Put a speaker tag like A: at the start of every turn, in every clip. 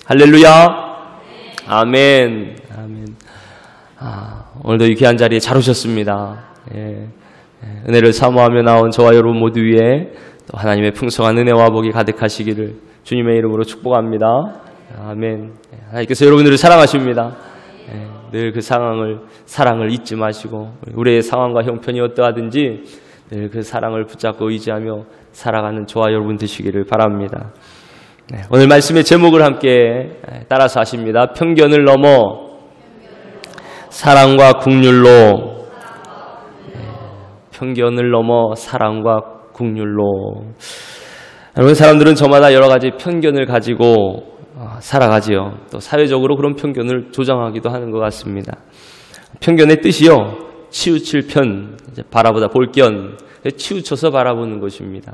A: 할렐루야. 아멘. 아멘. 오늘도 이 귀한 자리에 잘 오셨습니다. 은혜를 사모하며 나온 저와 여러분 모두 위에 또 하나님의 풍성한 은혜와 복이 가득하시기를 주님의 이름으로 축복합니다. 아멘. 하나님께서 여러분들을 사랑하십니다. 늘 그 사랑을 잊지 마시고 우리의 상황과 형편이 어떠하든지 늘 그 사랑을 붙잡고 의지하며 살아가는 저와 여러분 되시기를 바랍니다. 오늘 말씀의 제목을 함께 따라서 하십니다. 편견을 넘어 사랑과 긍휼로. 편견을 넘어 사랑과 긍휼로. 여러분, 사람들은 저마다 여러 가지 편견을 가지고 살아가지요. 또 사회적으로 그런 편견을 조장하기도 하는 것 같습니다. 편견의 뜻이요, 치우칠 편, 바라보다 볼견, 치우쳐서 바라보는 것입니다.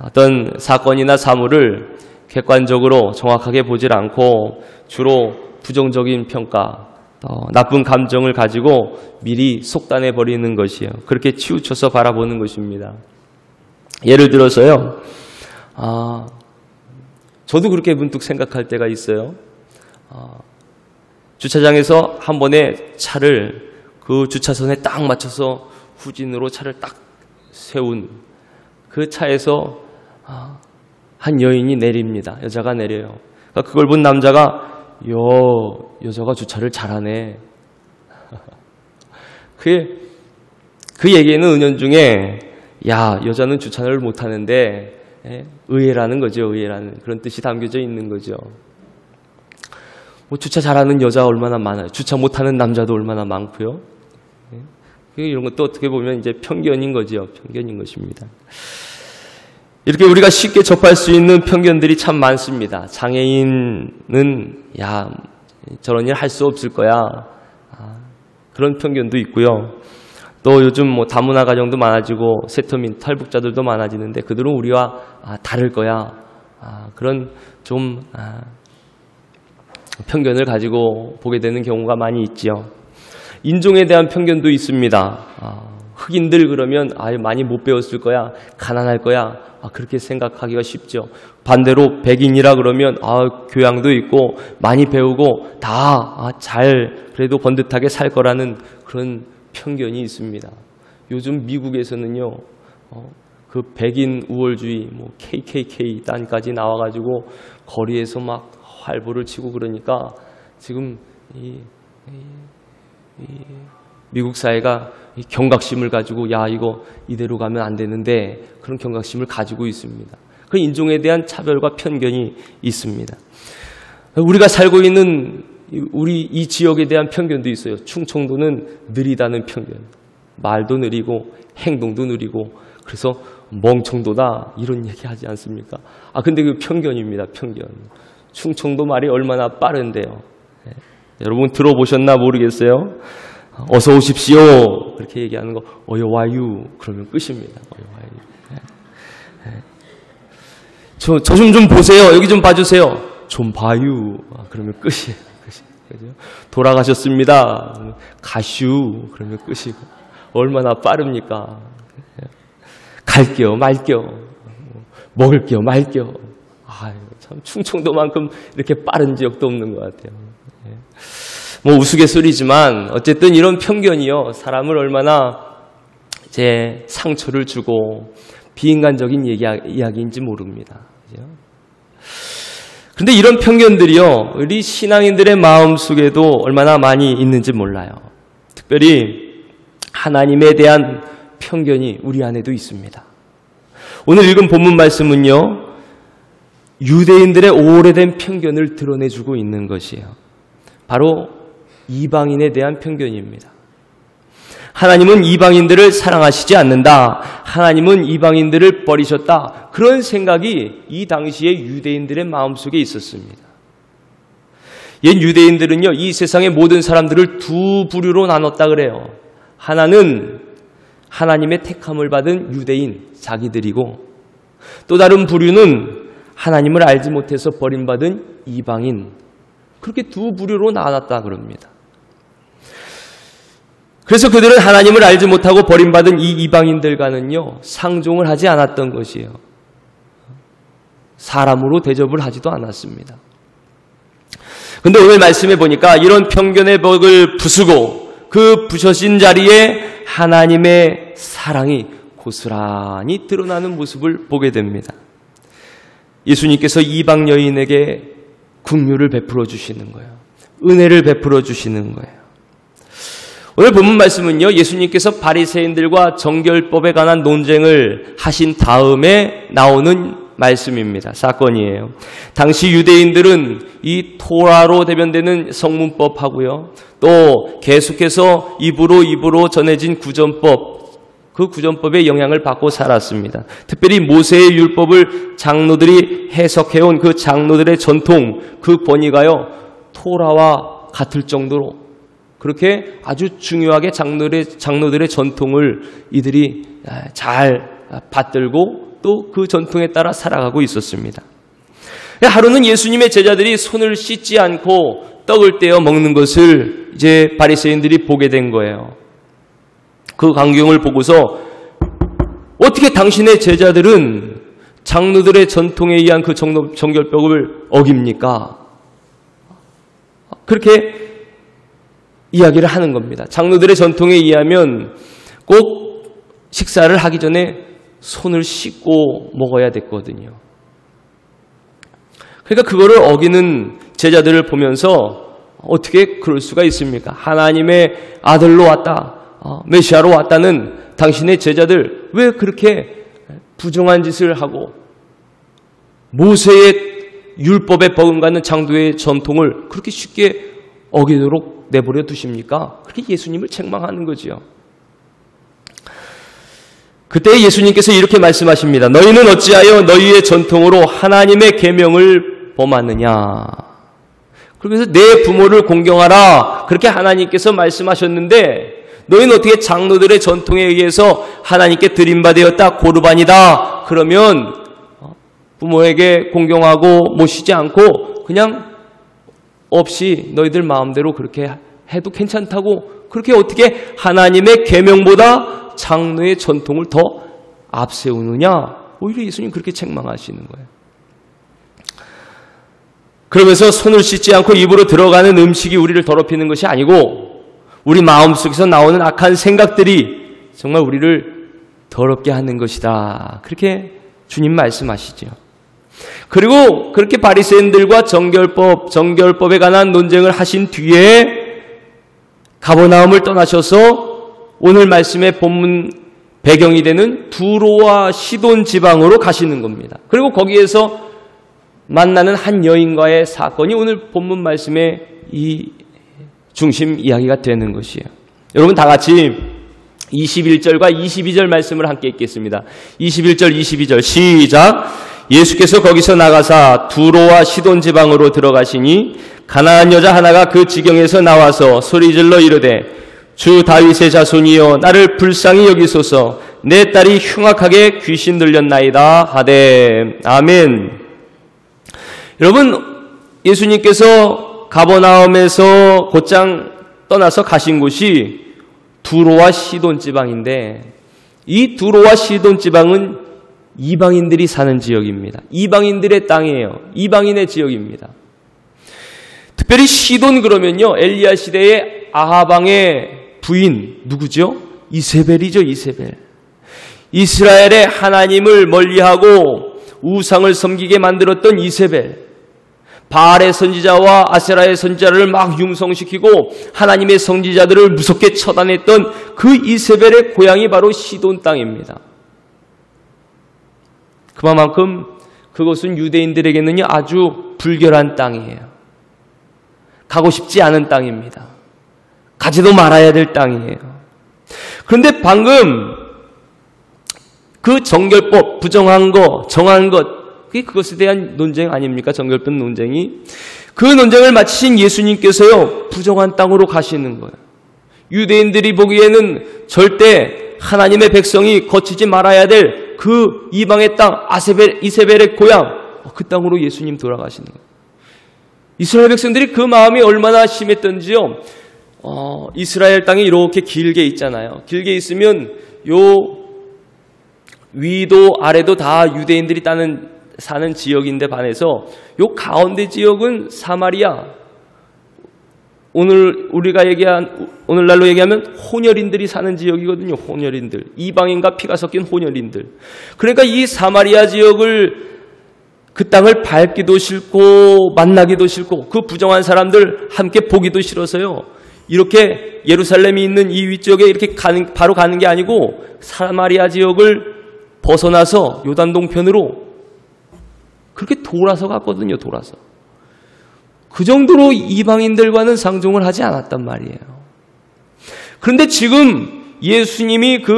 A: 어떤 사건이나 사물을 객관적으로 정확하게 보질 않고 주로 부정적인 평가, 나쁜 감정을 가지고 미리 속단해 버리는 것이에요. 그렇게 치우쳐서 바라보는 것입니다. 예를 들어서요, 저도 그렇게 문득 생각할 때가 있어요. 주차장에서 한 번에 차를 그 주차선에 딱 맞춰서 후진으로 차를 딱 세운 그 차에서 한 여인이 내립니다. 여자가 내려요. 그러니까 그걸 본 남자가 여자가 주차를 잘하네. 그 얘기에는 은연중에 여자는 주차를 못하는데 의외라는 거죠. 의외라는 그런 뜻이 담겨져 있는 거죠. 주차 잘하는 여자 얼마나 많아요. 주차 못하는 남자도 얼마나 많고요. 이런 것도 어떻게 보면 이제 편견인 거죠. 편견인 것입니다. 이렇게 우리가 쉽게 접할 수 있는 편견들이 참 많습니다. 장애인은 저런 일 할 수 없을 거야. 그런 편견도 있고요. 또 요즘 다문화 가정도 많아지고 세터민 탈북자들도 많아지는데 그들은 우리와 다를 거야. 그런 좀 편견을 가지고 보게 되는 경우가 많이 있지요. 인종에 대한 편견도 있습니다. 흑인들 그러면 많이 못 배웠을 거야. 가난할 거야. 그렇게 생각하기가 쉽죠. 반대로 백인이라 그러면 교양도 있고 많이 배우고 다 그래도 번듯하게 살 거라는 그런 편견이 있습니다. 요즘 미국에서는요, 그 백인 우월주의, KKK 단까지 나와가지고 거리에서 막 활보를 치고 그러니까 지금 미국 사회가 경각심을 가지고 이거 이대로 가면 안 되는데 그런 경각심을 가지고 있습니다. 그 인종에 대한 차별과 편견이 있습니다. 우리가 살고 있는 우리 이 지역에 대한 편견도 있어요. 충청도는 느리다는 편견. 말도 느리고 행동도 느리고 그래서 멍청도다 이런 얘기 하지 않습니까? 근데 그 편견입니다. 편견. 충청도 말이 얼마나 빠른데요. 여러분 들어보셨나 모르겠어요. 어서 오십시오 그렇게 얘기하는 거 어여와유 그러면 끝입니다. 어여와유. 저 좀 보세요. 여기 좀 봐주세요. 좀 봐유 그러면 끝이에요. 그죠? 돌아가셨습니다. 가슈 그러면 끝이고 얼마나 빠릅니까? 갈게요 말게요 먹을게요 말게요. 참 충청도만큼 이렇게 빠른 지역도 없는 것 같아요. 우스갯소리지만 어쨌든 이런 편견이요 사람을 얼마나 상처를 주고 비인간적인 이야기인지 모릅니다. 그죠? 그런데 이런 편견들이요 우리 신앙인들의 마음 속에도 얼마나 많이 있는지 몰라요. 특별히 하나님에 대한 편견이 우리 안에도 있습니다. 오늘 읽은 본문 말씀은요 유대인들의 오래된 편견을 드러내주고 있는 것이에요. 바로 이방인에 대한 편견입니다. 하나님은 이방인들을 사랑하시지 않는다. 하나님은 이방인들을 버리셨다. 그런 생각이 이 당시에 유대인들의 마음속에 있었습니다. 옛 유대인들은요 이 세상의 모든 사람들을 두 부류로 나눴다 그래요. 하나는 하나님의 택함을 받은 유대인 자기들이고 또 다른 부류는 하나님을 알지 못해서 버림받은 이방인, 그렇게 두 부류로 나눴다 그럽니다. 그래서 그들은 하나님을 알지 못하고 버림받은 이 이방인들과는요 상종을 하지 않았던 것이에요. 사람으로 대접을 하지도 않았습니다. 근데 오늘 말씀해 보니까 이런 편견의 벽을 부수고 그 부서진 자리에 하나님의 사랑이 고스란히 드러나는 모습을 보게 됩니다. 예수님께서 이방 여인에게 긍휼을 베풀어 주시는 거예요. 은혜를 베풀어 주시는 거예요. 오늘 본문 말씀은요, 예수님께서 바리새인들과 정결법에 관한 논쟁을 하신 다음에 나오는 말씀입니다. 사건이에요. 당시 유대인들은 이 토라로 대변되는 성문법하고요, 또 계속해서 입으로 전해진 구전법, 그 구전법의 영향을 받고 살았습니다. 특별히 모세의 율법을 장로들이 해석해온 그 장로들의 전통, 그 권위가요, 토라와 같을 정도로 그렇게 아주 중요하게 장로들의 전통을 이들이 잘 받들고 또 그 전통에 따라 살아가고 있었습니다. 하루는 예수님의 제자들이 손을 씻지 않고 떡을 떼어 먹는 것을 이제 바리새인들이 보게 된 거예요. 그 광경을 보고서 어떻게 당신의 제자들은 장로들의 전통에 의한 그 정결법을 어깁니까? 그렇게 이야기를 하는 겁니다. 장로들의 전통에 의하면 꼭 식사를 하기 전에 손을 씻고 먹어야 됐거든요. 그러니까 그거를 어기는 제자들을 보면서 어떻게 그럴 수가 있습니까? 하나님의 아들로 왔다, 메시아로 왔다는 당신의 제자들 왜 그렇게 부정한 짓을 하고 모세의 율법에 버금가는 장로의 전통을 그렇게 쉽게 어기도록 내버려 두십니까? 그렇게 예수님을 책망하는 거지요. 그때 예수님께서 이렇게 말씀하십니다. 너희는 어찌하여 너희의 전통으로 하나님의 계명을 범하느냐. 그래서 내 부모를 공경하라, 그렇게 하나님께서 말씀하셨는데 너희는 어떻게 장로들의 전통에 의해서 하나님께 드림받았다, 고르반이다, 그러면 부모에게 공경하고 모시지 않고 그냥 없이 너희들 마음대로 그렇게 해도 괜찮다고, 그렇게 어떻게 하나님의 계명보다 장로의 전통을 더 앞세우느냐. 오히려 예수님 그렇게 책망하시는 거예요. 그러면서 손을 씻지 않고 입으로 들어가는 음식이 우리를 더럽히는 것이 아니고 우리 마음속에서 나오는 악한 생각들이 정말 우리를 더럽게 하는 것이다, 그렇게 주님 말씀하시죠. 그리고 그렇게 바리새인들과 정결법에 관한 논쟁을 하신 뒤에 가버나움을 떠나셔서 오늘 말씀의 본문 배경이 되는 두로와 시돈 지방으로 가시는 겁니다. 그리고 거기에서 만나는 한 여인과의 사건이 오늘 본문 말씀의 이 중심 이야기가 되는 것이에요. 여러분 다 같이 21절과 22절 말씀을 함께 읽겠습니다. 21절, 22절 시작. 예수께서 거기서 나가사 두로와 시돈 지방으로 들어가시니 가나안 여자 하나가 그 지경에서 나와서 소리질러 이르되 주 다윗의 자손이여 나를 불쌍히 여기소서, 내 딸이 흉악하게 귀신 들렸나이다 하되. 아멘. 여러분, 예수님께서 가버나움에서 곧장 떠나서 가신 곳이 두로와 시돈 지방인데, 이 두로와 시돈 지방은 이방인들이 사는 지역입니다. 이방인들의 땅이에요. 이방인의 지역입니다. 특별히 시돈 그러면요, 엘리야 시대의 아하방의 부인 누구죠? 이세벨이죠. 이세벨. 이스라엘의 하나님을 멀리하고 우상을 섬기게 만들었던 이세벨. 바알의 선지자와 아세라의 선지자를 막 융성시키고 하나님의 선지자들을 무섭게 처단했던 그 이세벨의 고향이 바로 시돈 땅입니다. 그만큼 그것은 유대인들에게는요 아주 불결한 땅이에요. 가고 싶지 않은 땅입니다. 가지도 말아야 될 땅이에요. 그런데 방금 그 정결법, 부정한 것, 정한 것, 그것에 대한 논쟁 아닙니까? 정결법 논쟁이. 그 논쟁을 마치신 예수님께서요 부정한 땅으로 가시는 거예요. 유대인들이 보기에는 절대 하나님의 백성이 거치지 말아야 될 그 이방의 땅, 이세벨의 고향, 그 땅으로 예수님 돌아가시는 거예요. 이스라엘 백성들이 그 마음이 얼마나 심했던지요. 이스라엘 땅이 이렇게 길게 있잖아요. 길게 있으면 요 위도 아래도 다 유대인들이 사는 지역인데 반해서 요 가운데 지역은 사마리아, 오늘날로 얘기하면 혼혈인들이 사는 지역이거든요. 혼혈인들. 이방인과 피가 섞인 혼혈인들. 그러니까 이 사마리아 지역을 그 땅을 밟기도 싫고 만나기도 싫고 그 부정한 사람들 함께 보기도 싫어서요. 이렇게 예루살렘이 있는 이 위쪽에 이렇게 바로 가는 게 아니고 사마리아 지역을 벗어나서 요단 동편으로 그렇게 돌아서 갔거든요. 돌아서. 그 정도로 이방인들과는 상종을 하지 않았단 말이에요. 그런데 지금 예수님이 그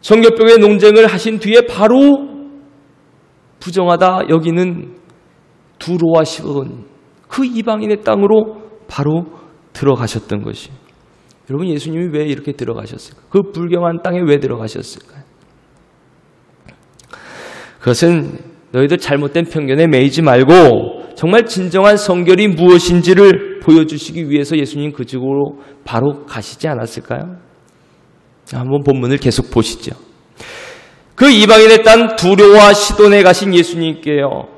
A: 정교병의 논쟁을 하신 뒤에 바로 부정하다 여기는 두로와 시돈 그 이방인의 땅으로 바로 들어가셨던 것이. 여러분 예수님이 왜 이렇게 들어가셨을까? 그 불경한 땅에 왜 들어가셨을까요? 그것은 너희들 잘못된 편견에 매이지 말고 정말 진정한 성결이 무엇인지를 보여주시기 위해서 예수님 그 지역으로 바로 가시지 않았을까요? 한번 본문을 계속 보시죠. 그 이방인의 땅 두로와 시돈에 가신 예수님께요.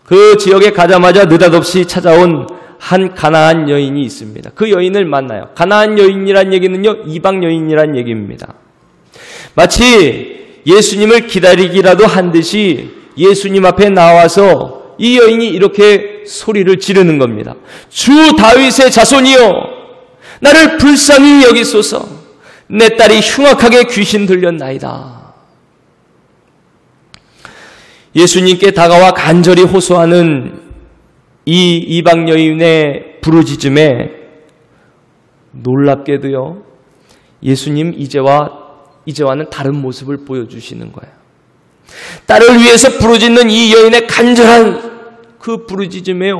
A: 그 지역에 가자마자 느닷없이 찾아온 한 가나안 여인이 있습니다. 그 여인을 만나요. 가나안 여인이란 얘기는요, 이방 여인이란 얘기입니다. 마치 예수님을 기다리기라도 한 듯이 예수님 앞에 나와서 이 여인이 이렇게 소리를 지르는 겁니다. 주 다윗의 자손이여, 나를 불쌍히 여기소서. 내 딸이 흉악하게 귀신 들렸나이다. 예수님께 다가와 간절히 호소하는 이 이방 여인의 부르짖음에 놀랍게도요, 예수님 이제와는 다른 모습을 보여주시는 거예요. 딸을 위해서 부르짖는 이 여인의 간절한 그 부르짖음에요,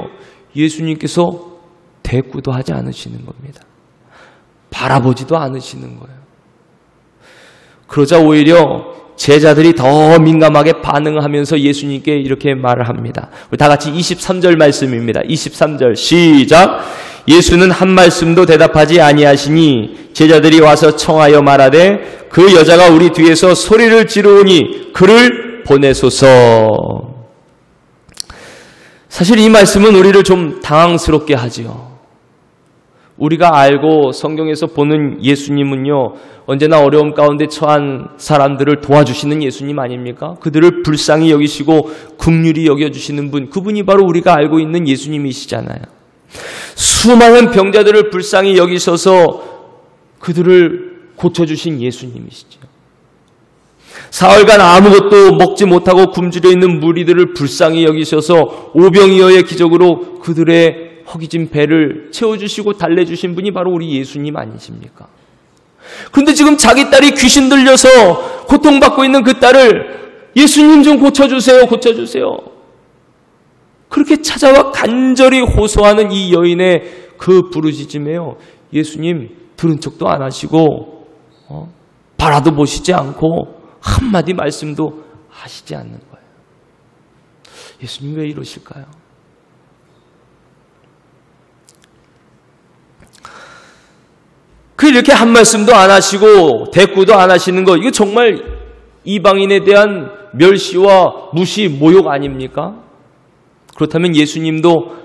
A: 예수님께서 대꾸도 하지 않으시는 겁니다. 바라보지도 않으시는 거예요. 그러자 오히려 제자들이 더 민감하게 반응하면서 예수님께 이렇게 말을 합니다. 우리 다 같이 23절 말씀입니다. 23절 시작. 예수는 한 말씀도 대답하지 아니하시니 제자들이 와서 청하여 말하되 그 여자가 우리 뒤에서 소리를 지르오니 그를 보내소서. 사실 이 말씀은 우리를 좀 당황스럽게 하지요. 우리가 알고 성경에서 보는 예수님은요, 언제나 어려움 가운데 처한 사람들을 도와주시는 예수님 아닙니까? 그들을 불쌍히 여기시고 긍휼히 여겨주시는 분, 그분이 바로 우리가 알고 있는 예수님이시잖아요. 수많은 병자들을 불쌍히 여기셔서 그들을 고쳐주신 예수님이시죠. 사흘간 아무것도 먹지 못하고 굶주려 있는 무리들을 불쌍히 여기셔서 오병이어의 기적으로 그들의 허기진 배를 채워주시고 달래주신 분이 바로 우리 예수님 아니십니까? 그런데 지금 자기 딸이 귀신 들려서 고통받고 있는 그 딸을 예수님 좀 고쳐주세요, 고쳐주세요. 그렇게 찾아와 간절히 호소하는 이 여인의 그 부르짖음에요, 예수님 들은 척도 안 하시고 바라도 보시지 않고 한마디 말씀도 하시지 않는 거예요. 예수님 왜 이러실까요? 이렇게 한 말씀도 안 하시고 대꾸도 안 하시는 거, 이거 정말 이방인에 대한 멸시와 무시, 모욕 아닙니까? 그렇다면 예수님도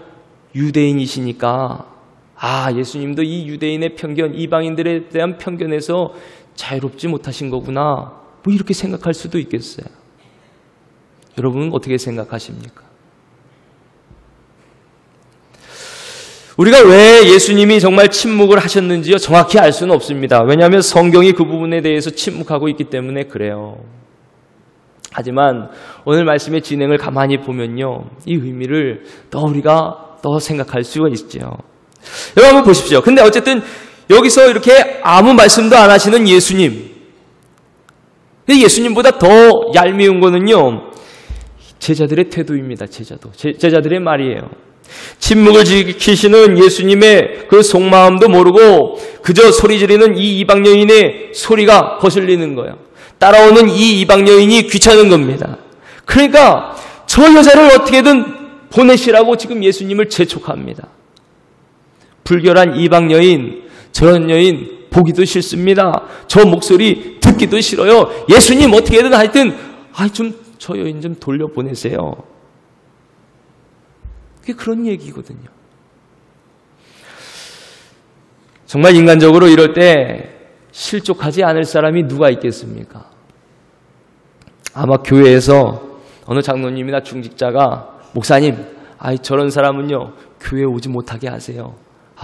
A: 유대인이시니까 예수님도 이 유대인의 편견, 이방인들에 대한 편견에서 자유롭지 못하신 거구나, 뭐 이렇게 생각할 수도 있겠어요. 여러분은 어떻게 생각하십니까? 우리가 왜 예수님이 정말 침묵을 하셨는지요, 정확히 알 수는 없습니다. 왜냐하면 성경이 그 부분에 대해서 침묵하고 있기 때문에 그래요. 하지만 오늘 말씀의 진행을 가만히 보면요, 이 의미를 우리가 더 생각할 수가 있죠. 여러분 한번 보십시오. 근데 어쨌든 여기서 이렇게 아무 말씀도 안 하시는 예수님, 예수님보다 더 얄미운 거는요, 제자들의 태도입니다. 제자들의 말이에요. 침묵을 지키시는 예수님의 그 속마음도 모르고 그저 소리 지르는 이 이방 여인의 소리가 거슬리는 거예요. 따라오는 이 이방 여인이 귀찮은 겁니다. 그러니까 저 여자를 어떻게든 보내시라고 지금 예수님을 재촉합니다. 불결한 이방 여인, 저런 여인 보기도 싫습니다. 저 목소리 듣기도 싫어요. 예수님 어떻게든 하여튼 저 여인 좀 돌려보내세요. 그게 그런 얘기거든요. 정말 인간적으로 이럴 때 실족하지 않을 사람이 누가 있겠습니까? 아마 교회에서 어느 장로님이나 중직자가 목사님, 저런 사람은요 교회에 오지 못하게 하세요.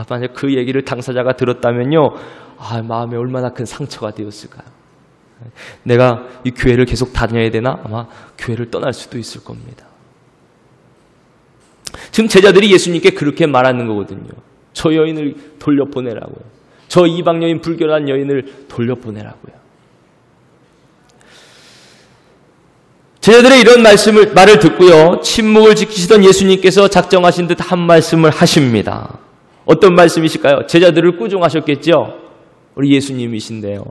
A: 만약 그 얘기를 당사자가 들었다면요, 마음에 얼마나 큰 상처가 되었을까요? 내가 이 교회를 계속 다녀야 되나? 아마 교회를 떠날 수도 있을 겁니다. 지금 제자들이 예수님께 그렇게 말하는 거거든요. 저 여인을 돌려보내라고요. 저 이방 여인, 불결한 여인을 돌려보내라고요. 제자들의 이런 말을 듣고요, 침묵을 지키시던 예수님께서 작정하신 듯 한 말씀을 하십니다. 어떤 말씀이실까요? 제자들을 꾸중하셨겠죠? 우리 예수님이신데요.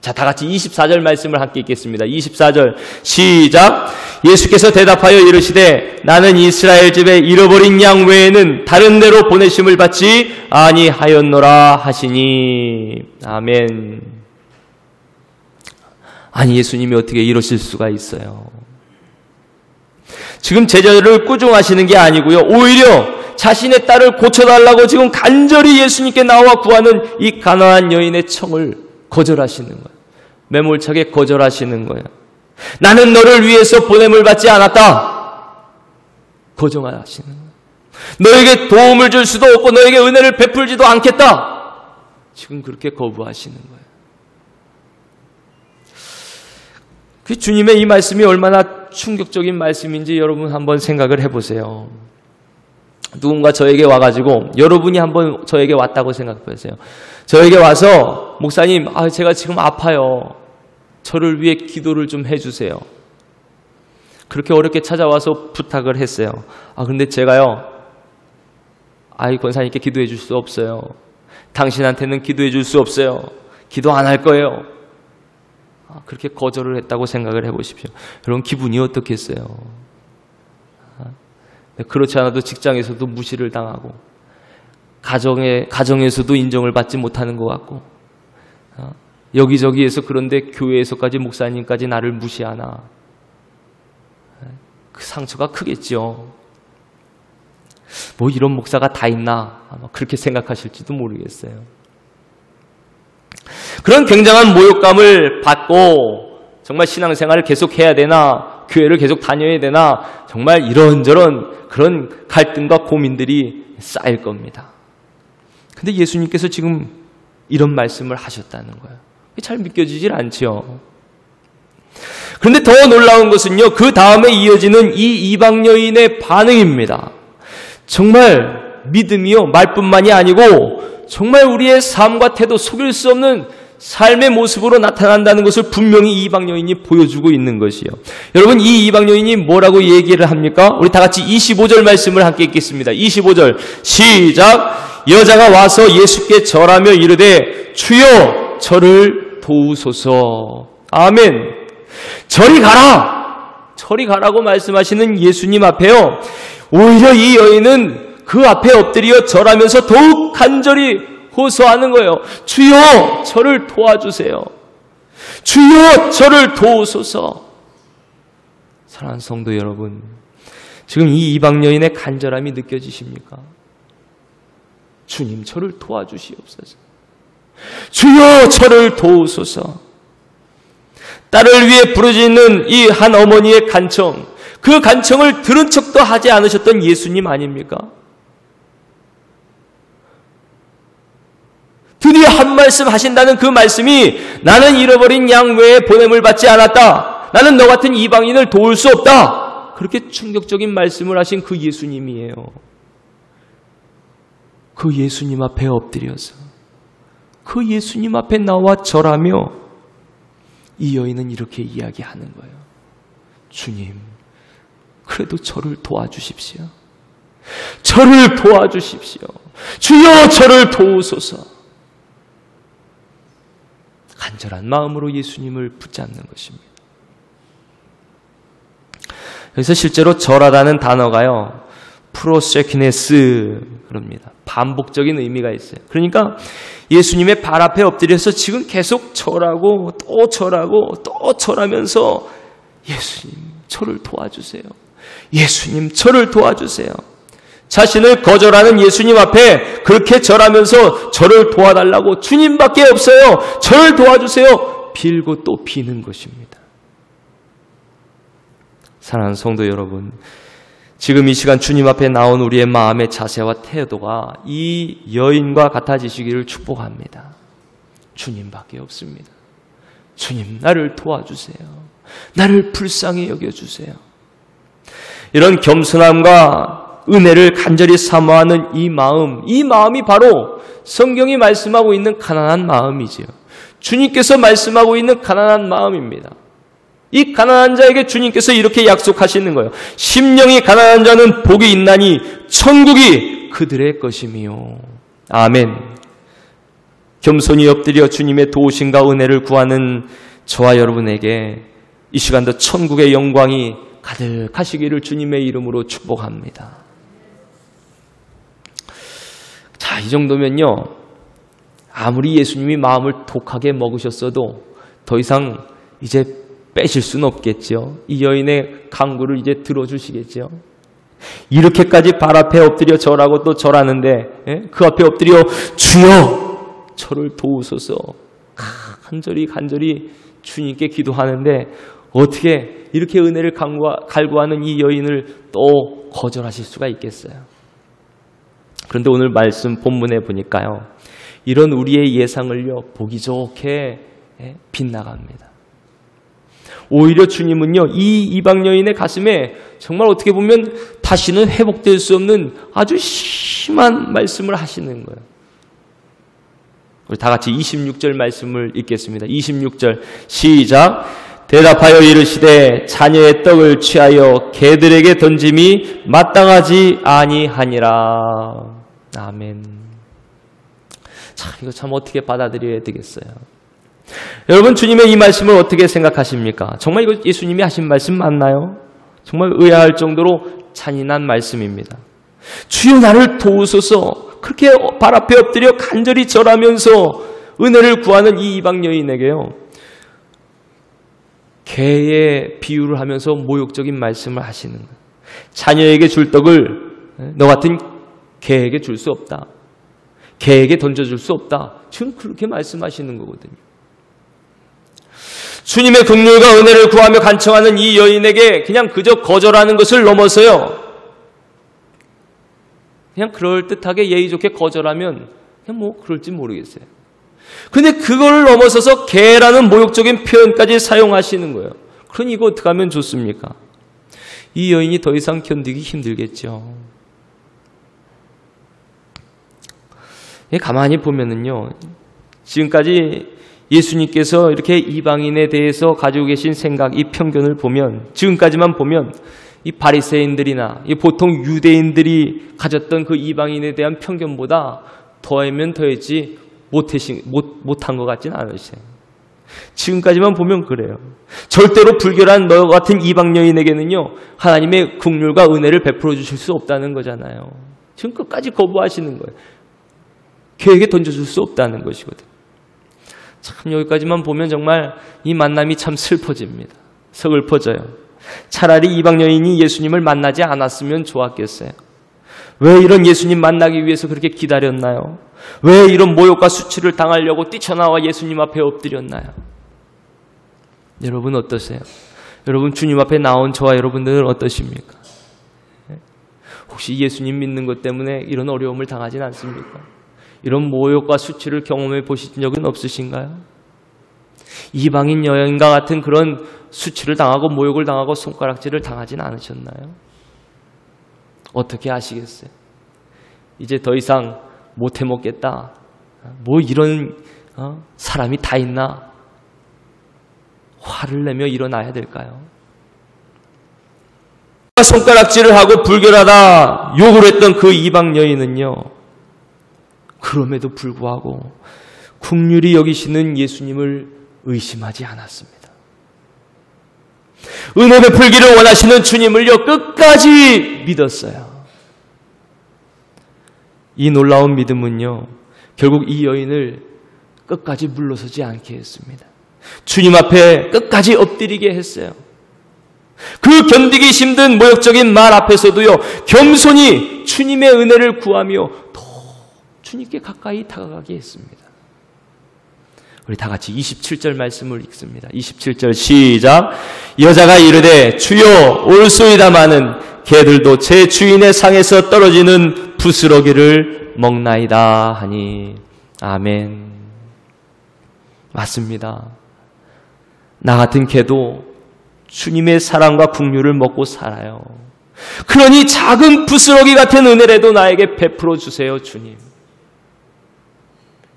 A: 자, 다 같이 24절 말씀을 함께 읽겠습니다. 24절 시작. 예수께서 대답하여 이르시되 나는 이스라엘 집에 잃어버린 양 외에는 다른 데로 보내심을 받지 아니하였노라 하시니. 아멘. 아니, 예수님이 어떻게 이러실 수가 있어요? 지금 제자들을 꾸중하시는 게 아니고요, 오히려 자신의 딸을 고쳐달라고 지금 간절히 예수님께 나와 구하는 이 가난한 여인의 청을 거절하시는 거예요. 매몰차게 거절하시는 거예요. 나는 너를 위해서 보냄을 받지 않았다. 거절하시는 거예요. 너에게 도움을 줄 수도 없고 너에게 은혜를 베풀지도 않겠다. 지금 그렇게 거부하시는 거예요. 그 주님의 이 말씀이 얼마나 충격적인 말씀인지 여러분 한번 생각을 해보세요. 누군가 저에게 와가지고, 여러분이 한번 저에게 왔다고 생각해보세요. 저에게 와서 목사님, 제가 지금 아파요. 저를 위해 기도를 좀 해주세요. 그렇게 어렵게 찾아와서 부탁을 했어요. 근데 제가요, 권사님께 기도해 줄 수 없어요. 당신한테는 기도해 줄 수 없어요. 기도 안 할 거예요. 그렇게 거절을 했다고 생각을 해보십시오. 여러분 기분이 어떻겠어요? 그렇지 않아도 직장에서도 무시를 당하고, 가정에서도 인정을 받지 못하는 것 같고, 여기저기에서, 그런데 교회에서까지, 목사님까지 나를 무시하나. 그 상처가 크겠죠. 뭐 이런 목사가 다 있나, 아마 그렇게 생각하실지도 모르겠어요. 그런 굉장한 모욕감을 받고 정말 신앙생활을 계속 해야 되나, 교회를 계속 다녀야 되나, 정말 이런저런 그런 갈등과 고민들이 쌓일 겁니다. 근데 예수님께서 지금 이런 말씀을 하셨다는 거예요. 잘 믿겨지질 않죠. 그런데 더 놀라운 것은요, 그 다음에 이어지는 이 이방 여인의 반응입니다. 정말 믿음이요, 말뿐만이 아니고 정말 우리의 삶과 태도, 속일 수 없는 삶의 모습으로 나타난다는 것을 분명히 이 이방 여인이 보여주고 있는 것이요. 여러분, 이 이방 여인이 뭐라고 얘기를 합니까? 우리 다 같이 25절 말씀을 함께 읽겠습니다. 25절 시작. 여자가 와서 예수께 절하며 이르되 주여 저를 도우소서. 아멘. 저리 가라, 저리 가라고 말씀하시는 예수님 앞에요, 오히려 이 여인은 그 앞에 엎드려 절하면서 더욱 간절히 호소하는 거예요. 주여 저를 도와주세요. 주여 저를 도우소서. 사랑하는 성도 여러분, 지금 이 이방 여인의 간절함이 느껴지십니까? 주님 저를 도와주시옵소서. 주여 저를 도우소서. 딸을 위해 부르짖는 이 한 어머니의 간청, 그 간청을 들은 척도 하지 않으셨던 예수님 아닙니까? 드디어 한 말씀 하신다는 그 말씀이 나는 잃어버린 양 외에 보냄을 받지 않았다. 나는 너 같은 이방인을 도울 수 없다. 그렇게 충격적인 말씀을 하신 그 예수님이에요. 그 예수님 앞에 엎드려서 그 예수님 앞에 나와 절하며 이 여인은 이렇게 이야기하는 거예요. 주님, 그래도 저를 도와주십시오. 저를 도와주십시오. 주여 저를 도우소서. 간절한 마음으로 예수님을 붙잡는 것입니다. 여기서 실제로 절하다는 단어가요, 프로세키네스 그럽니다. 반복적인 의미가 있어요. 그러니까 예수님의 발 앞에 엎드려서 지금 계속 절하고 또 절하고 또 절하면서 예수님 저를 도와주세요. 예수님 저를 도와주세요. 자신을 거절하는 예수님 앞에 그렇게 절하면서 저를 도와달라고, 주님밖에 없어요, 저를 도와주세요, 빌고 또 비는 것입니다. 사랑하는 성도 여러분, 지금 이 시간 주님 앞에 나온 우리의 마음의 자세와 태도가 이 여인과 같아지시기를 축복합니다. 주님밖에 없습니다. 주님, 나를 도와주세요. 나를 불쌍히 여겨주세요. 이런 겸손함과 은혜를 간절히 사모하는 이 마음이 바로 성경이 말씀하고 있는 가난한 마음이지요. 주님께서 말씀하고 있는 가난한 마음입니다. 이 가난한 자에게 주님께서 이렇게 약속하시는 거예요. 심령이 가난한 자는 복이 있나니 천국이 그들의 것이미요. 아멘. 겸손히 엎드려 주님의 도우심과 은혜를 구하는 저와 여러분에게 이 시간도 천국의 영광이 가득하시기를 주님의 이름으로 축복합니다. 자, 이 정도면요, 아무리 예수님이 마음을 독하게 먹으셨어도 더 이상 이제 빼실 수는 없겠죠. 이 여인의 간구를 이제 들어주시겠죠. 이렇게까지 발 앞에 엎드려 절하고 또 절하는데, 그 앞에 엎드려 주여 저를 도우소서 간절히 주님께 기도하는데 어떻게 이렇게 은혜를 갈구하는 이 여인을 또 거절하실 수가 있겠어요? 그런데 오늘 말씀 본문에 보니까요, 이런 우리의 예상을요 보기 좋게 빗나갑니다. 오히려 주님은요 이 이방 여인의 가슴에 정말 어떻게 보면 다시는 회복될 수 없는 아주 심한 말씀을 하시는 거예요. 우리 다 같이 26절 말씀을 읽겠습니다. 26절 시작. 대답하여 이르시되 자녀의 떡을 취하여 개들에게 던짐이 마땅하지 아니하니라. 아멘. 참, 이거 참 어떻게 받아들여야 되겠어요? 여러분, 주님의 이 말씀을 어떻게 생각하십니까? 정말 이거 예수님이 하신 말씀 맞나요? 정말 의아할 정도로 잔인한 말씀입니다. 주여 나를 도우소서, 그렇게 발 앞에 엎드려 간절히 절하면서 은혜를 구하는 이 이방 여인에게요, 개의 비유를 하면서 모욕적인 말씀을 하시는 거예요. 자녀에게 줄 떡을 너 같은 개에게 줄 수 없다. 개에게 던져줄 수 없다. 지금 그렇게 말씀하시는 거거든요. 주님의 긍휼과 은혜를 구하며 간청하는 이 여인에게 그냥 그저 거절하는 것을 넘어서요, 그냥 그럴듯하게 예의 좋게 거절하면 그냥 뭐 그럴지 모르겠어요. 근데 그걸 넘어서서 개라는 모욕적인 표현까지 사용하시는 거예요. 그러니 이거 어떻게 하면 좋습니까? 이 여인이 더 이상 견디기 힘들겠죠. 가만히 보면은요, 지금까지 예수님께서 이렇게 이방인에 대해서 가지고 계신 생각, 이 편견을 보면, 지금까지만 보면 이 바리새인들이나 이 보통 유대인들이 가졌던 그 이방인에 대한 편견보다 더하면 더했지 못한 것 같지는 않으세요. 지금까지만 보면 그래요. 절대로 불결한 너 같은 이방 여인에게는요 하나님의 긍휼과 은혜를 베풀어 주실 수 없다는 거잖아요. 지금 끝까지 거부하시는 거예요. 걔에게 던져줄 수 없다는 것이거든요. 참, 여기까지만 보면 정말 이 만남이 참 슬퍼집니다. 서글퍼져요. 차라리 이방 여인이 예수님을 만나지 않았으면 좋았겠어요. 왜 이런 예수님 만나기 위해서 그렇게 기다렸나요? 왜 이런 모욕과 수치를 당하려고 뛰쳐나와 예수님 앞에 엎드렸나요? 여러분 어떠세요? 여러분 주님 앞에 나온 저와 여러분들은 어떠십니까? 혹시 예수님 믿는 것 때문에 이런 어려움을 당하진 않습니까? 이런 모욕과 수치를 경험해 보신 적은 없으신가요? 이방인 여인과 같은 그런 수치를 당하고 모욕을 당하고 손가락질을 당하진 않으셨나요? 어떻게 아시겠어요? 이제 더 이상 못 해먹겠다. 뭐 이런 사람이 다 있나? 화를 내며 일어나야 될까요? 손가락질을 하고 불결하다 욕을 했던 그 이방 여인은요, 그럼에도 불구하고 긍휼히 여기시는 예수님을 의심하지 않았습니다. 은혜 베풀기를 원하시는 주님을요 끝까지 믿었어요. 이 놀라운 믿음은요 결국 이 여인을 끝까지 물러서지 않게 했습니다. 주님 앞에 끝까지 엎드리게 했어요. 그 견디기 힘든 모욕적인 말 앞에서도요, 겸손히 주님의 은혜를 구하며 더 주님께 가까이 다가가게 했습니다. 우리 다 같이 27절 말씀을 읽습니다. 27절 시작. 여자가 이르되 주여 올소이다마는 개들도 제 주인의 상에서 떨어지는 부스러기를 먹나이다 하니. 아멘. 맞습니다. 나 같은 개도 주님의 사랑과 긍휼을 먹고 살아요. 그러니 작은 부스러기 같은 은혜라도 나에게 베풀어 주세요, 주님.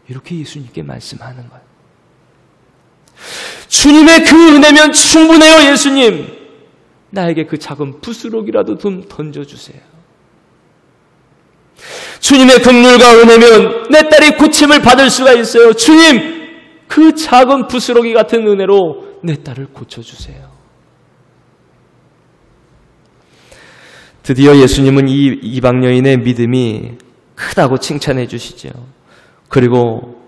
A: 이렇게 예수님께 말씀하는 거예요. 주님의 그 은혜면 충분해요, 예수님. 나에게 그 작은 부스러기라도 좀 던져주세요. 주님의 긍휼과 은혜면 내 딸이 고침을 받을 수가 있어요. 주님, 그 작은 부스러기 같은 은혜로 내 딸을 고쳐주세요. 드디어 예수님은 이 이방 여인의 믿음이 크다고 칭찬해 주시죠. 그리고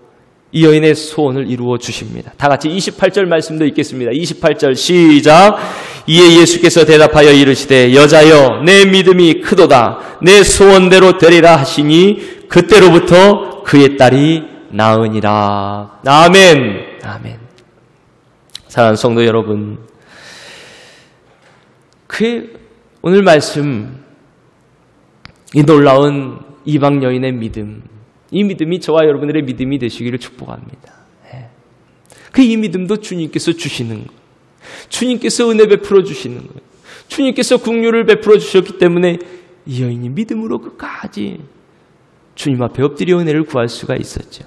A: 이 여인의 소원을 이루어 주십니다. 다 같이 28절 말씀도 읽겠습니다. 28절 시작. 이에 예수께서 대답하여 이르시되 여자여 내 믿음이 크도다. 내 소원대로 되리라 하시니 그때로부터 그의 딸이 나으니라. 아멘. 아멘. 사랑하는 성도 여러분, 오늘 말씀, 이 놀라운 이방 여인의 믿음, 이 믿음이 저와 여러분들의 믿음이 되시기를 축복합니다. 그 이 믿음도 주님께서 주시는 거예요. 주님께서 은혜 베풀어 주시는 거예요. 주님께서 긍휼을 베풀어 주셨기 때문에 이 여인이 믿음으로 끝까지 주님 앞에 엎드려 은혜를 구할 수가 있었죠.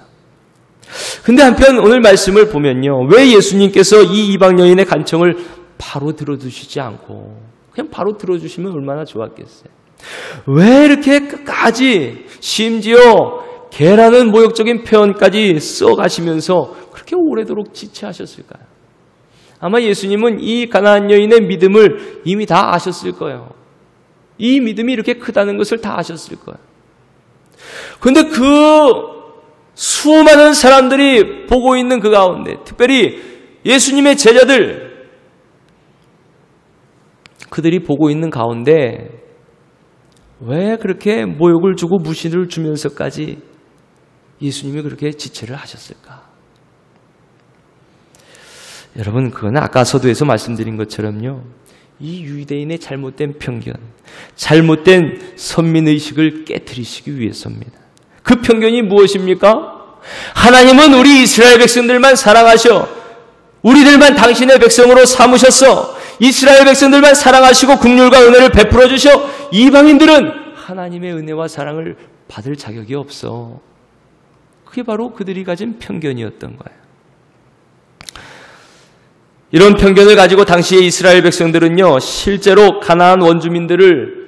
A: 근데 한편 오늘 말씀을 보면요, 왜 예수님께서 이 이방 여인의 간청을 바로 들어주시지 않고 그냥 바로 들어주시면 얼마나 좋았겠어요. 왜 이렇게 끝까지 심지어 개라는 모욕적인 표현까지 써가시면서 그렇게 오래도록 지체하셨을까요? 아마 예수님은 이 가나안 여인의 믿음을 이미 다 아셨을 거예요. 이 믿음이 이렇게 크다는 것을 다 아셨을 거예요. 그런데 그 수많은 사람들이 보고 있는 그 가운데, 특별히 예수님의 제자들, 그들이 보고 있는 가운데 왜 그렇게 모욕을 주고 무신을 주면서까지 예수님이 그렇게 지체를 하셨을까? 여러분, 그건 아까 서두에서 말씀드린 것처럼요, 이 유대인의 잘못된 편견, 잘못된 선민의식을 깨트리시기 위해서입니다. 그 편견이 무엇입니까? 하나님은 우리 이스라엘 백성들만 사랑하셔, 우리들만 당신의 백성으로 삼으셨어, 이스라엘 백성들만 사랑하시고 긍휼과 은혜를 베풀어 주셔, 이방인들은 하나님의 은혜와 사랑을 받을 자격이 없어. 그게 바로 그들이 가진 편견이었던 거예요. 이런 편견을 가지고 당시의 이스라엘 백성들은요, 실제로 가나안 원주민들을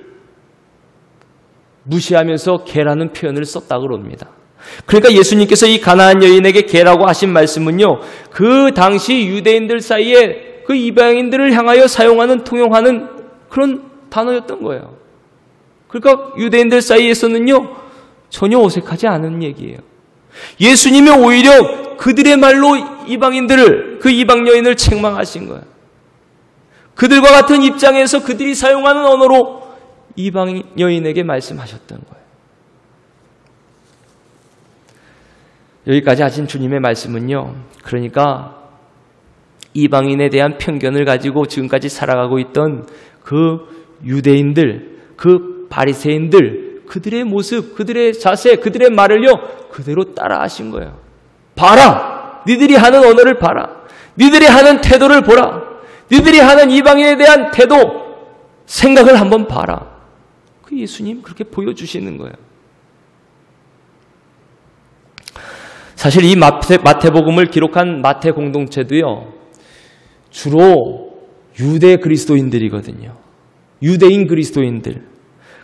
A: 무시하면서 개라는 표현을 썼다고 합니다. 그러니까 예수님께서 이 가나안 여인에게 개라고 하신 말씀은요, 그 당시 유대인들 사이에 그 이방인들을 향하여 사용하는, 통용하는 그런 단어였던 거예요. 그러니까 유대인들 사이에서는요, 전혀 어색하지 않은 얘기예요. 예수님이 오히려 그들의 말로 이방인들을, 그 이방 여인을 책망하신 거예요. 그들과 같은 입장에서 그들이 사용하는 언어로 이방 여인에게 말씀하셨던 거예요. 여기까지 하신 주님의 말씀은요, 그러니까 이방인에 대한 편견을 가지고 지금까지 살아가고 있던 그 유대인들, 그 바리새인들, 그들의 모습, 그들의 자세, 그들의 말을요, 그대로 따라 하신 거예요. 봐라! 니들이 하는 언어를 봐라. 니들이 하는 태도를 보라. 니들이 하는 이방인에 대한 태도, 생각을 한번 봐라. 그 예수님 그렇게 보여주시는 거예요. 사실 이 마태복음을 기록한 마태 공동체도요, 주로 유대 그리스도인들이거든요. 유대인 그리스도인들.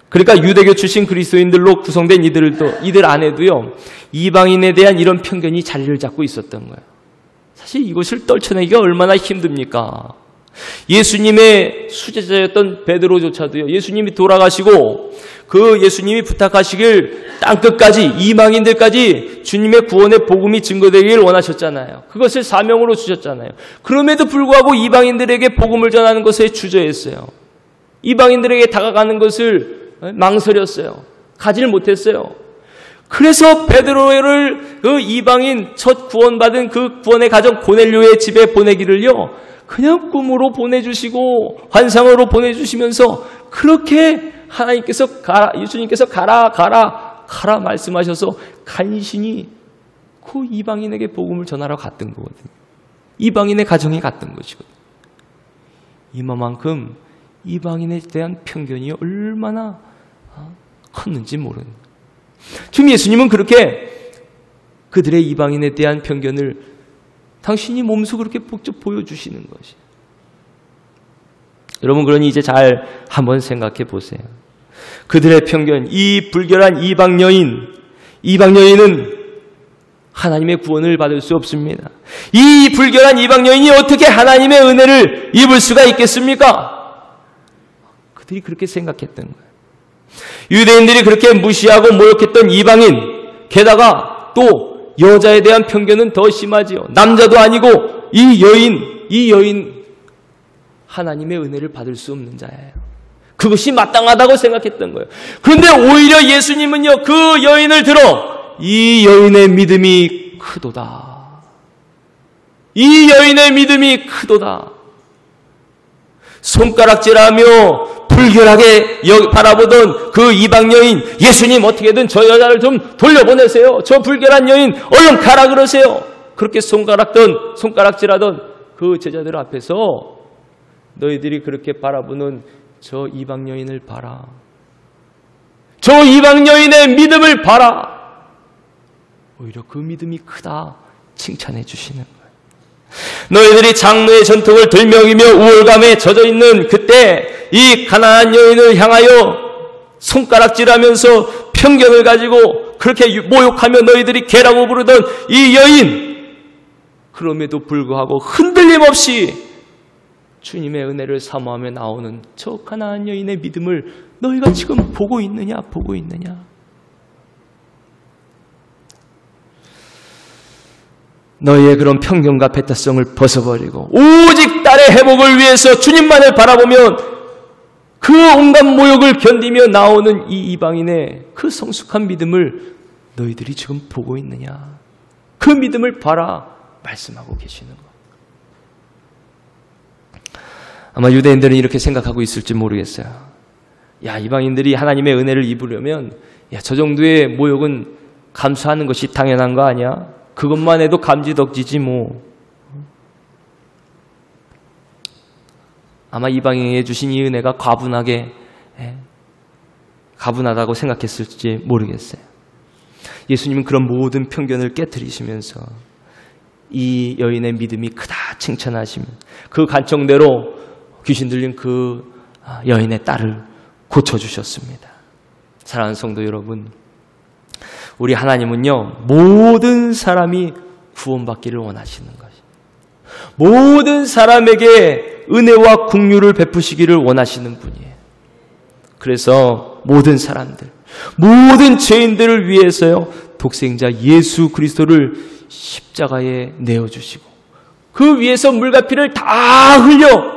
A: 그러니까 유대교 출신 그리스도인들로 구성된 이들 안에도요, 이방인에 대한 이런 편견이 자리를 잡고 있었던 거예요. 사실 이것을 떨쳐내기가 얼마나 힘듭니까? 예수님의 수제자였던 베드로조차도요, 예수님이 돌아가시고 그 예수님이 부탁하시길 땅끝까지, 이방인들까지 주님의 구원의 복음이 증거되길 원하셨잖아요. 그것을 사명으로 주셨잖아요. 그럼에도 불구하고 이방인들에게 복음을 전하는 것에 주저했어요. 이방인들에게 다가가는 것을 망설였어요. 가지를 못했어요. 그래서 베드로를 그 이방인 첫 구원받은 그 구원의 가정 고넬료의 집에 보내기를요, 그냥 꿈으로 보내주시고 환상으로 보내주시면서 그렇게 하나님께서 가라, 예수님께서 가라 말씀하셔서 간신히 그 이방인에게 복음을 전하러 갔던 거거든요. 이방인의 가정에 갔던 것이거든요. 이만큼 이방인에 대한 편견이 얼마나 컸는지 모르는 거예요. 지금 예수님은 그렇게 그들의 이방인에 대한 편견을 당신이 몸소 그렇게 직접 보여주시는 것이에요. 여러분, 그러니 이제 잘 한번 생각해 보세요. 그들의 편견, 이 불결한 이방 여인은 하나님의 구원을 받을 수 없습니다. 이 불결한 이방 여인이 어떻게 하나님의 은혜를 입을 수가 있겠습니까? 그들이 그렇게 생각했던 거예요. 유대인들이 그렇게 무시하고 모욕했던 이방인, 게다가 또 여자에 대한 편견은 더 심하지요. 남자도 아니고 이 여인 하나님의 은혜를 받을 수 없는 자예요. 그것이 마땅하다고 생각했던 거예요. 그런데 오히려 예수님은요, 그 여인을 들어 이 여인의 믿음이 크도다. 이 여인의 믿음이 크도다. 손가락질하며 불결하게 바라보던 그 이방 여인, 예수님 어떻게든 저 여자를 좀 돌려보내세요. 저 불결한 여인 얼른 가라 그러세요. 그렇게 손가락질하던 그 제자들 앞에서 너희들이 그렇게 바라보는 저 이방 여인을 봐라. 저 이방 여인의 믿음을 봐라. 오히려 그 믿음이 크다 칭찬해 주시는 거예요. 너희들이 장로의 전통을 들먹이며 우월감에 젖어있는 그때 이 가난한 여인을 향하여 손가락질하면서 편견을 가지고 그렇게 모욕하며 너희들이 개라고 부르던 이 여인, 그럼에도 불구하고 흔들림 없이 주님의 은혜를 사모하며 나오는 저 가난한 여인의 믿음을 너희가 지금 보고 있느냐? 너희의 그런 편견과 배타성을 벗어버리고 오직 딸의 회복을 위해서 주님만을 바라보면 그 온갖 모욕을 견디며 나오는 이 이방인의 그 성숙한 믿음을 너희들이 지금 보고 있느냐? 그 믿음을 봐라 말씀하고 계시는 것. 아마 유대인들은 이렇게 생각하고 있을지 모르겠어요. 야, 이방인들이 하나님의 은혜를 입으려면 저 정도의 모욕은 감수하는 것이 당연한 거 아니야? 그것만 해도 감지덕지지 뭐. 아마 이방인에게 주신 이 은혜가 가분하다고 생각했을지 모르겠어요. 예수님은 그런 모든 편견을 깨트리시면서 이 여인의 믿음이 크다 칭찬하시면 그 간청대로 귀신 들린 그 여인의 딸을 고쳐주셨습니다. 사랑하는 성도 여러분, 우리 하나님은요, 모든 사람이 구원받기를 원하시는 것이에요. 모든 사람에게 은혜와 긍휼을 베푸시기를 원하시는 분이에요. 그래서 모든 사람들, 모든 죄인들을 위해서요, 독생자 예수 그리스도를 십자가에 내어주시고 그 위에서 물과 피를 다 흘려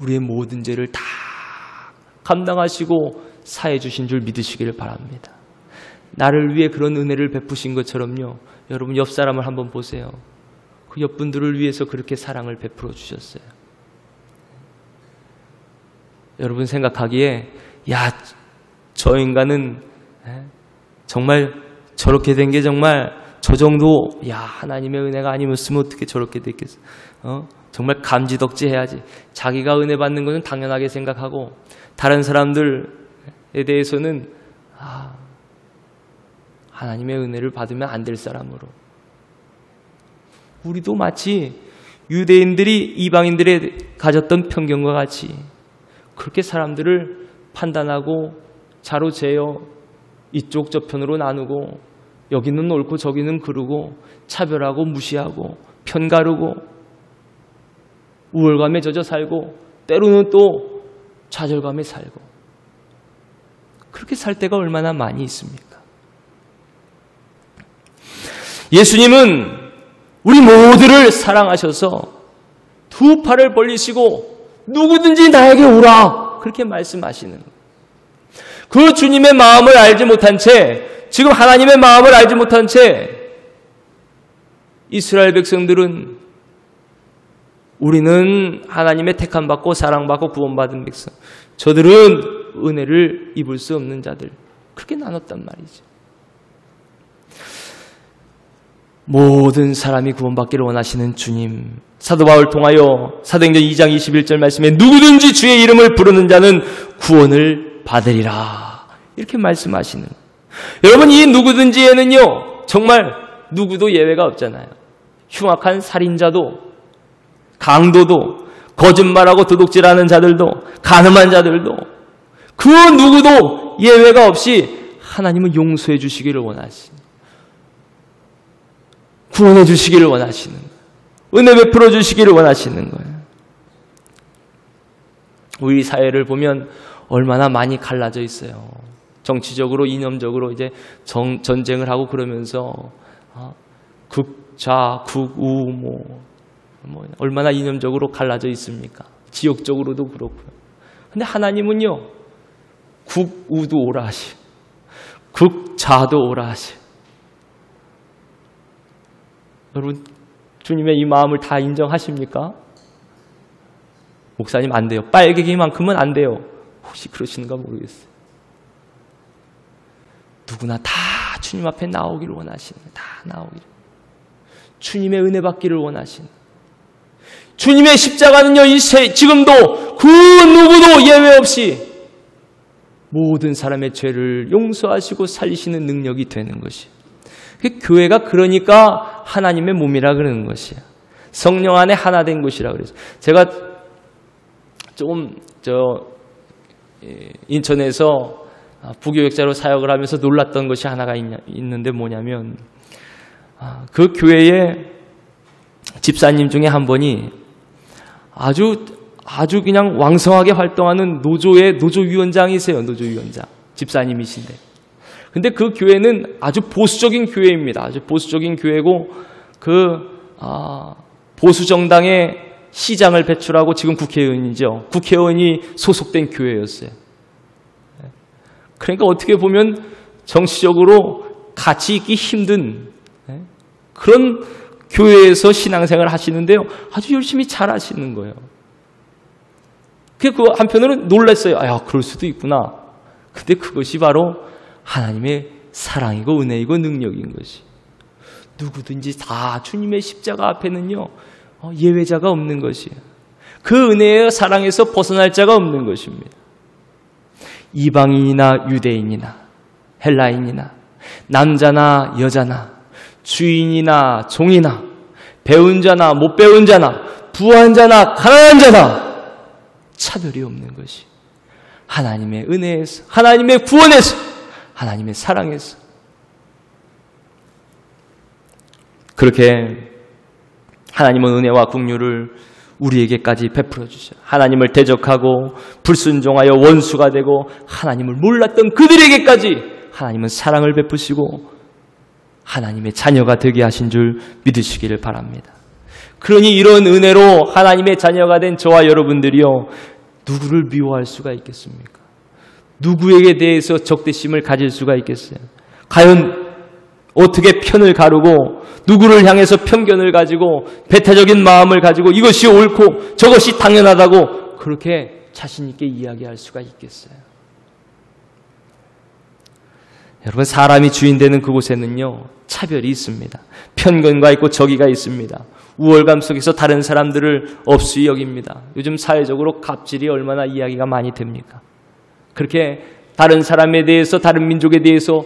A: 우리의 모든 죄를 다 감당하시고 사해 주신 줄 믿으시기를 바랍니다. 나를 위해 그런 은혜를 베푸신 것처럼요, 여러분 옆 사람을 한번 보세요. 그 옆분들을 위해서 그렇게 사랑을 베풀어 주셨어요. 여러분 생각하기에 저 인간은 정말 저렇게 된 게 정말 저 정도 하나님의 은혜가 아니었으면 어떻게 저렇게 됐겠어. 정말 감지덕지 해야지. 자기가 은혜 받는 것은 당연하게 생각하고 다른 사람들에 대해서는 하나님의 은혜를 받으면 안 될 사람으로. 우리도 마치 유대인들이 이방인들에 가졌던 편견과 같이 그렇게 사람들을 판단하고 자로 재어 이쪽 저편으로 나누고 여기는 옳고 저기는 그르고 차별하고 무시하고 편가르고 우월감에 젖어 살고 때로는 또 좌절감에 살고 그렇게 살 때가 얼마나 많이 있습니까? 예수님은 우리 모두를 사랑하셔서 두 팔을 벌리시고 누구든지 나에게 오라 그렇게 말씀하시는 거예요. 그 주님의 마음을 알지 못한 채 지금 하나님의 마음을 알지 못한 채 이스라엘 백성들은 우리는 하나님의 택함받고 사랑받고 구원받은 백성 저들은 은혜를 입을 수 없는 자들 그렇게 나눴단 말이죠. 모든 사람이 구원받기를 원하시는 주님 사도 바울 통하여 사도행전 2장 21절 말씀에 누구든지 주의 이름을 부르는 자는 구원을 받으리라 이렇게 말씀하시는 거예요. 여러분 이 누구든지에는요 정말 누구도 예외가 없잖아요. 흉악한 살인자도 강도도 거짓말하고 도둑질하는 자들도 간음한 자들도 그 누구도 예외가 없이 하나님은 용서해 주시기를 원하시는 구원해 주시기를 원하시는 거예요. 은혜 베풀어 주시기를 원하시는 거예요. 우리 사회를 보면 얼마나 많이 갈라져 있어요. 정치적으로 이념적으로 이제 전쟁을 하고 그러면서 극좌, 극우 뭐 얼마나 이념적으로 갈라져 있습니까? 지역적으로도 그렇고요. 근데 하나님은요. 극우도 오라 하시고 극좌도 오라 하시고 여러분 주님의 이 마음을 다 인정하십니까? 목사님 안 돼요. 빨개기만큼은 안 돼요. 혹시 그러시는가 모르겠어요. 누구나 다 주님 앞에 나오기를 원하시는 거예요. 다 나오기를. 주님의 은혜 받기를 원하시는 거예요. 주님의 십자가는요. 지금도 그 누구도 예외 없이 모든 사람의 죄를 용서하시고 살리시는 능력이 되는 것이에요. 교회가 그러니까 하나님의 몸이라 그러는 것이야. 성령 안에 하나 된 곳이라 그래서 제가 조금 인천에서 부교역자로 사역을 하면서 놀랐던 것이 하나가 있는데 뭐냐면 그 교회의 집사님 중에 한 분이 아주 그냥 왕성하게 활동하는 노조의 노조위원장이세요. 노조위원장 집사님이신데. 근데 그 교회는 아주 보수적인 교회입니다. 아주 보수적인 교회고 보수 정당의 시장을 배출하고 지금 국회의원이죠. 국회의원이 소속된 교회였어요. 그러니까 어떻게 보면 정치적으로 같이 있기 힘든 그런 교회에서 신앙생활을 하시는데요. 아주 열심히 잘 하시는 거예요. 그 한편으로는 놀랐어요. 그럴 수도 있구나. 근데 그것이 바로 하나님의 사랑이고 은혜이고 능력인 것이. 누구든지 다 주님의 십자가 앞에는요. 예외자가 없는 것이에요. 그 은혜의 사랑에서 벗어날 자가 없는 것입니다. 이방인이나 유대인이나 헬라인이나 남자나 여자나 주인이나 종이나 배운 자나 못 배운 자나 부한 자나 가난한 자나 차별이 없는 것이 하나님의 은혜에서 하나님의 구원에서 하나님의 사랑에서 그렇게 하나님은 은혜와 긍휼을 우리에게까지 베풀어 주셔. 하나님을 대적하고 불순종하여 원수가 되고 하나님을 몰랐던 그들에게까지 하나님은 사랑을 베푸시고 하나님의 자녀가 되게 하신 줄 믿으시기를 바랍니다. 그러니 이런 은혜로 하나님의 자녀가 된 저와 여러분들이요. 누구를 미워할 수가 있겠습니까? 누구에게 대해서 적대심을 가질 수가 있겠어요? 과연 어떻게 편을 가르고 누구를 향해서 편견을 가지고 배타적인 마음을 가지고 이것이 옳고 저것이 당연하다고 그렇게 자신 있게 이야기할 수가 있겠어요? 여러분 사람이 주인 되는 그곳에는요 차별이 있습니다. 편견과 있고 적의가 있습니다. 우월감 속에서 다른 사람들을 업수히 여깁니다. 요즘 사회적으로 갑질이 얼마나 이야기가 많이 됩니까? 그렇게 다른 사람에 대해서 다른 민족에 대해서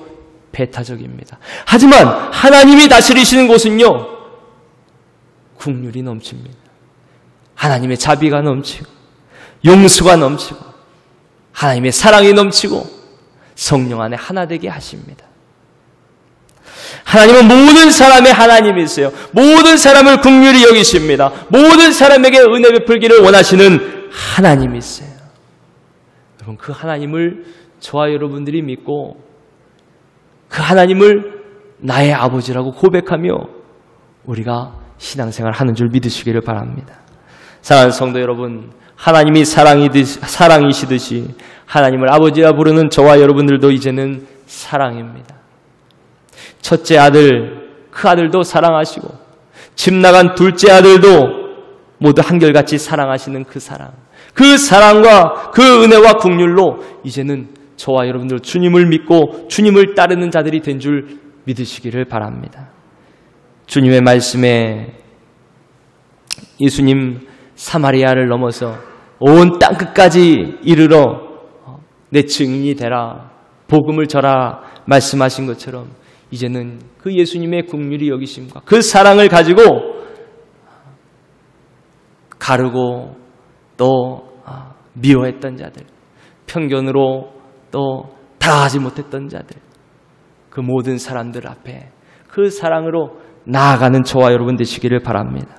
A: 배타적입니다. 하지만 하나님이 다스리시는 곳은요 긍휼이 넘칩니다. 하나님의 자비가 넘치고 용서가 넘치고 하나님의 사랑이 넘치고 성령 안에 하나 되게 하십니다. 하나님은 모든 사람의 하나님이세요. 모든 사람을 긍휼히 여기십니다. 모든 사람에게 은혜 베풀기를 원하시는 하나님이세요. 여러분, 그 하나님을 저와 여러분들이 믿고 그 하나님을 나의 아버지라고 고백하며 우리가 신앙생활 하는 줄 믿으시기를 바랍니다. 사랑하는 성도 여러분, 하나님이 사랑이시듯이 하나님을 아버지라 부르는 저와 여러분들도 이제는 사랑입니다. 첫째 아들, 그 아들도 사랑하시고 집 나간 둘째 아들도 모두 한결같이 사랑하시는 그 사랑, 그 사랑과 그 은혜와 긍휼로 이제는 저와 여러분들 주님을 믿고 주님을 따르는 자들이 된 줄 믿으시기를 바랍니다. 주님의 말씀에 예수님 사마리아를 넘어서 온 땅끝까지 이르러 내 증인이 되라, 복음을 전하라 말씀하신 것처럼 이제는 그 예수님의 긍휼히 여기심과 그 사랑을 가지고 가르고 또 미워했던 자들, 편견으로 또 다하지 못했던 자들, 그 모든 사람들 앞에 그 사랑으로 나아가는 저와 여러분 되시기를 바랍니다.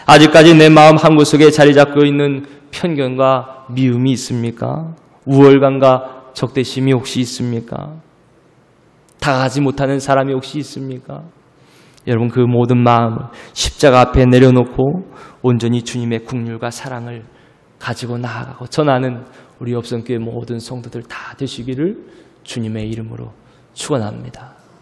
A: 아직까지 내 마음 한구석에 자리 잡고 있는 편견과 미움이 있습니까? 우월감과 적대심이 혹시 있습니까? 다가지 못하는 사람이 혹시 있습니까? 여러분, 그 모든 마음을 십자가 앞에 내려놓고 온전히 주님의 긍휼과 사랑을 가지고 나아가고 전하는 우리 엽성교회 모든 성도들 다 되시기를 주님의 이름으로 축원합니다.